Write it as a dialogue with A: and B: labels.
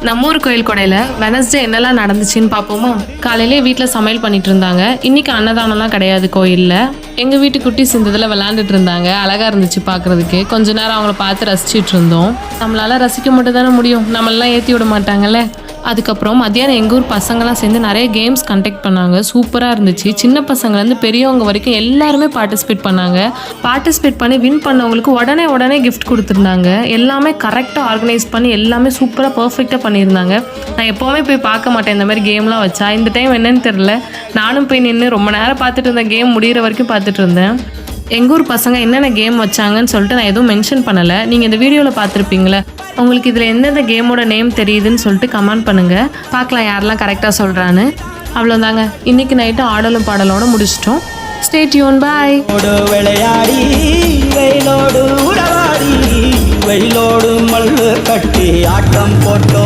A: நம்ம ஊர் கோயில் கொடையில் வெனஸ்டே என்னெல்லாம் நடந்துச்சுன்னு பார்ப்போமா? காலையிலே வீட்டில் சமையல் பண்ணிட்டு இருந்தாங்க. இன்னைக்கு அன்னதானம்லாம் கிடையாது கோயிலில். எங்கள் வீட்டு குட்டி சிந்ததில் விளையாண்டுட்டு இருந்தாங்க. அழகாக இருந்துச்சு பார்க்குறதுக்கு. கொஞ்ச நேரம் அவங்கள பார்த்து ரசிச்சுட்டு இருந்தோம். நம்மளால ரசிக்க மட்டும் தானே முடியும், நம்மளாம் ஏற்றி விட மாட்டாங்கல்ல. அதுக்கப்புறம் மத்தியானம் எங்கள் ஊர் பசங்களாம் சேர்ந்து நிறைய கேம்ஸ் கண்டக்ட் பண்ணாங்க. சூப்பராக இருந்துச்சு. சின்ன பசங்கள்லேருந்து பெரியவங்க வரைக்கும் எல்லாருமே பார்ட்டிசிபேட் பண்ணாங்க. பார்ட்டிசிபேட் பண்ணி வின் பண்ணவங்களுக்கு உடனே கிஃப்ட் கொடுத்துருந்தாங்க. எல்லாமே கரெக்டாக ஆர்கனைஸ் பண்ணி எல்லாமே சூப்பராக பர்ஃபெக்டாக பண்ணியிருந்தாங்க. நான் எப்போவுமே போய் பார்க்க மாட்டேன் இந்த மாதிரி கேம்லாம் வச்சா. இந்த டைம் என்னன்னு தெரில, நானும் போய் நின்று ரொம்ப நேரம் பார்த்துட்டு இருந்தேன். கேம் முடிகிற வரைக்கும் பார்த்துட்டு இருந்தேன். எங்கள் ஊர் பசங்க என்னென்ன கேம் வச்சாங்கன்னு சொல்லிட்டு நான் எதுவும் மென்ஷன் பண்ணலை. நீங்கள் இந்த வீடியோவில் பார்த்துருப்பீங்களே, உங்களுக்கு இதில் எந்தெந்த கேமோட நேம் தெரியுதுன்னு சொல்லிட்டு கமெண்ட் பண்ணுங்கள். பார்க்கலாம் யாரெல்லாம் கரெக்டாக சொல்கிறான்னு. அவ்வளோதாங்க, இன்றைக்கி நைட்டு ஆடலும் பாடலோடு முடிச்சிட்டோம். ஸ்டே டியூன், பாய்.
B: விளையாடி வெயிலோடு உறவாடி வெயிலோடு மல்லு கட்டி ஆட்டம் போட்டோம்.